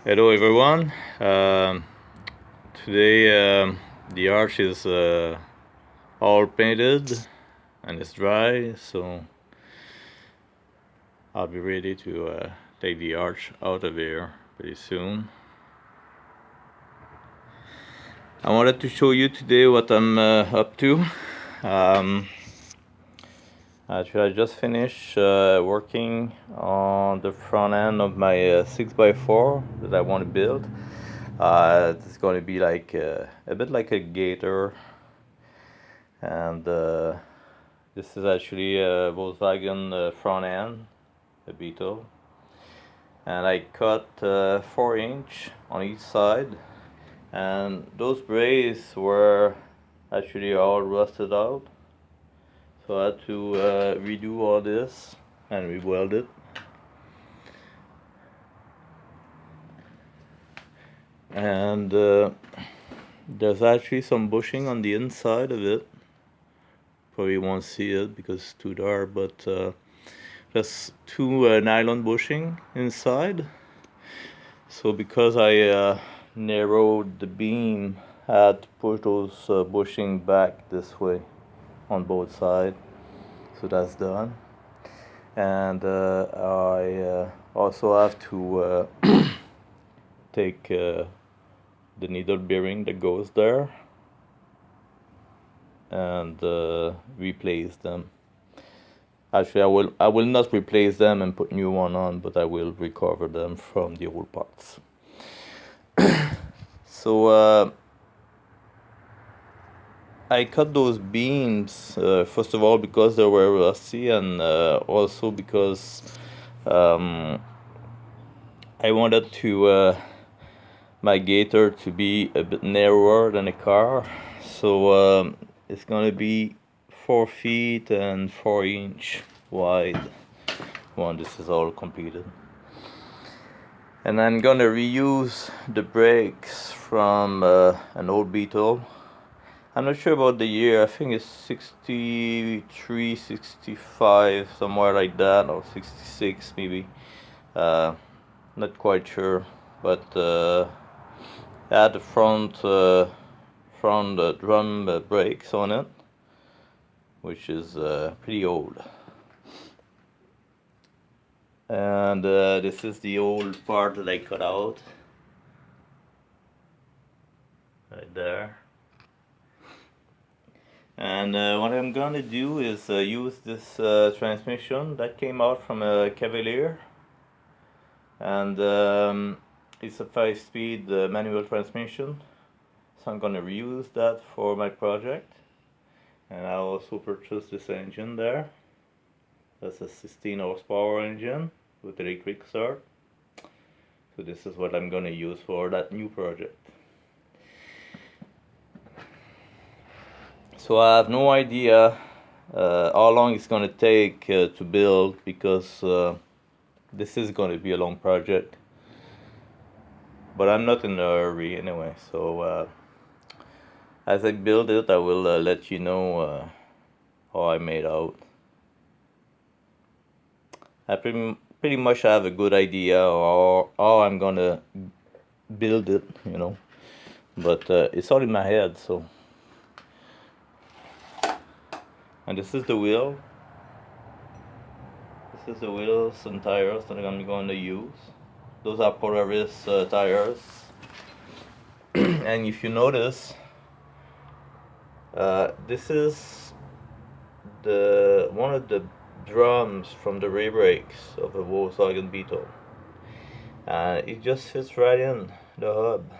Hello everyone. Today the arch is all painted and it's dry, so I'll be ready to take the arch out of here pretty soon. I wanted to show you today what I'm up to. Um, Actually, I just finished working on the front end of my 6x4 that I want to build. It's going to be like a bit like a gator, and this is actually a Volkswagen front end, a Beetle, and I cut 4 inch on each side, and those braces were actually all rusted out, so I had to redo all this and re-weld it. And there's actually some bushing on the inside of it. Probably won't see it because it's too dark, but there's two nylon bushing inside. So because I narrowed the beam, I had to push those bushing back this way on both sides. So that's done. And I also have to take the needle bearing that goes there and replace them. Actually, I will not replace them and put new one on, but I will recover them from the old parts. So I cut those beams first of all because they were rusty, and also because um, I wanted to my gator to be a bit narrower than a car. So it's gonna be 4 feet and 4 inch wide when this is all completed. And I'm gonna reuse the brakes from an old Beetle. I'm not sure about the year. I think it's 63, 65, somewhere like that, or 66 maybe. Not quite sure, but had the front drum brakes on it, which is pretty old. And this is the old part that I cut out right there. And what I'm gonna do is use this transmission that came out from a Cavalier, and it's a 5-speed manual transmission, so I'm gonna reuse that for my project. And I also purchased this engine there. That's a 16 horsepower engine with electric start. So this is what I'm gonna use for that new project. So I have no idea how long it's gonna take to build, because this is gonna be a long project. But I'm not in a hurry anyway, so as I build it, I will let you know how I made out. I pretty much have a good idea how I'm gonna build it, but it's all in my head. So, and this is the wheel. This is the wheels and tires that I'm going to use. Those are Polaris tires. And if you notice, this is the one of the drums from the rear brakes of a Volkswagen Beetle. And it just fits right in the hub.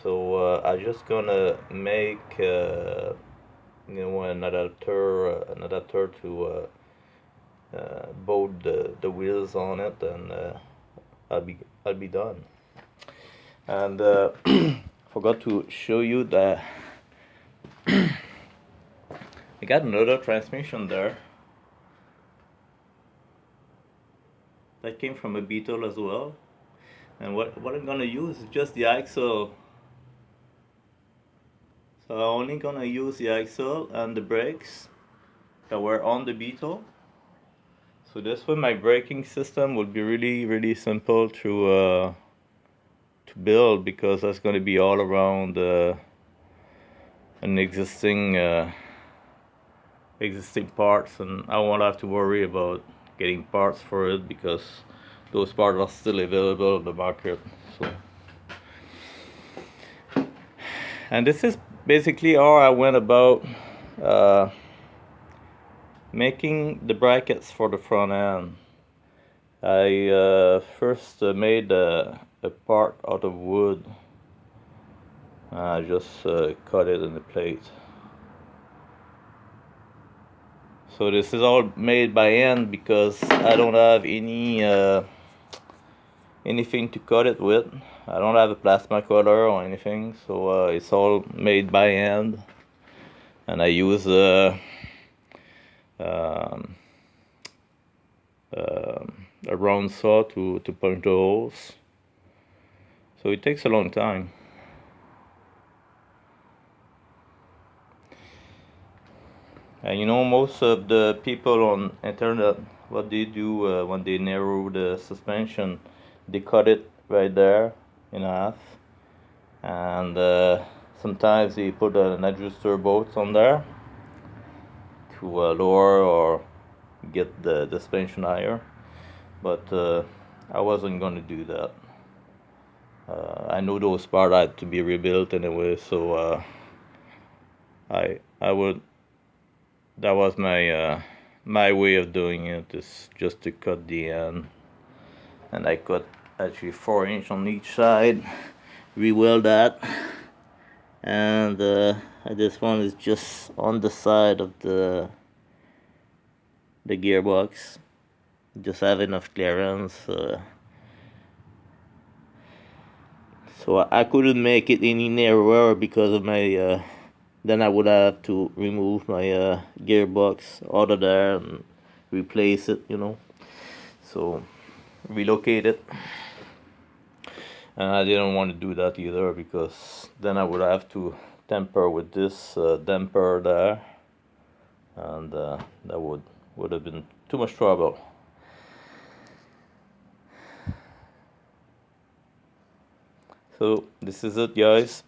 So I'm just gonna make an adapter to bolt the wheels on it, and I'll be done. And forgot to show you that I got another transmission there that came from a Beetle as well. And what I'm gonna use is just the axle. So I'm only gonna use the axle and the brakes that were on the Beetle. So this way my braking system will be really simple to build, because that's going to be all around an existing parts, and I won't have to worry about getting parts for it, because those parts are still available on the market. So, and this is basically how I went about making the brackets for the front end. I first made a part out of wood. I just cut it in the plate. So this is all made by hand, because I don't have anything to cut it with. I don't have a plasma cutter or anything, so it's all made by hand. And I use a round saw to punch the holes. So it takes a long time. And you know, most of the people on internet, what they do when they narrow the suspension, they cut it right there in half, and sometimes they put an adjuster bolt on there to lower or get the suspension higher. But I wasn't going to do that. I know those parts had to be rebuilt anyway, so I would. That was my way of doing it, is just to cut the end, and I cut actually 4 inch on each side, re-weld that, and this one is just on the side of the gearbox. Just have enough clearance, so I couldn't make it any narrower because of my then I would have to remove my gearbox out of there and replace it, you know. So relocate it. And I didn't want to do that either, because then I would have to temper with this damper there, and that would have been too much trouble. So this is it, guys.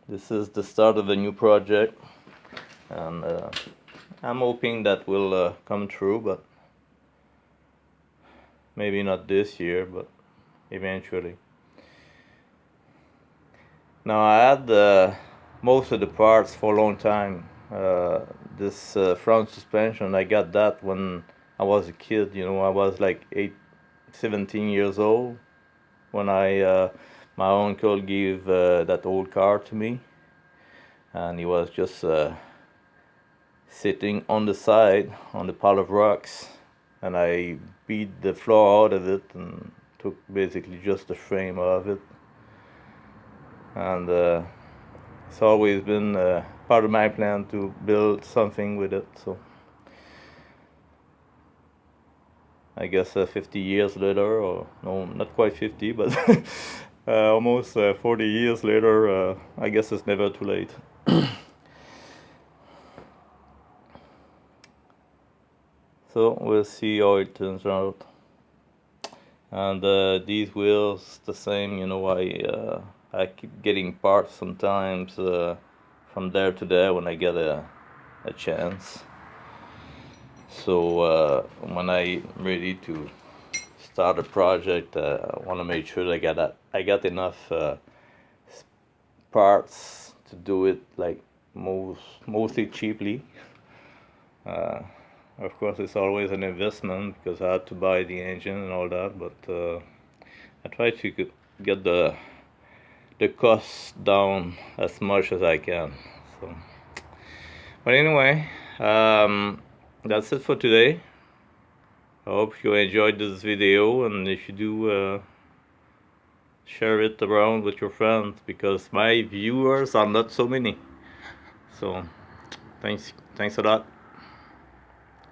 This is the start of a new project, and I'm hoping that will come true, but maybe not this year, but eventually. Now, I had most of the parts for a long time. This front suspension, I got that when I was a kid. You know, I was like 17 years old when my uncle gave that old car to me, and he was just sitting on the side on the pile of rocks, and I beat the floor out of it and took basically just the frame of it, and it's always been part of my plan to build something with it. So I guess 50 years later, or no, not quite 50, but almost 40 years later, I guess it's never too late. So we'll see how it turns out. And these wheels, the same, you know, I keep getting parts sometimes from there to there when I get a chance. So when I'm ready to start a project, I want to make sure that I got enough parts to do it, like mostly cheaply. Of course, it's always an investment, because I had to buy the engine and all that, but I try to get the costs down as much as I can. So, but anyway, that's it for today. I hope you enjoyed this video, and if you do, share it around with your friends, because my viewers are not so many. So thanks a lot.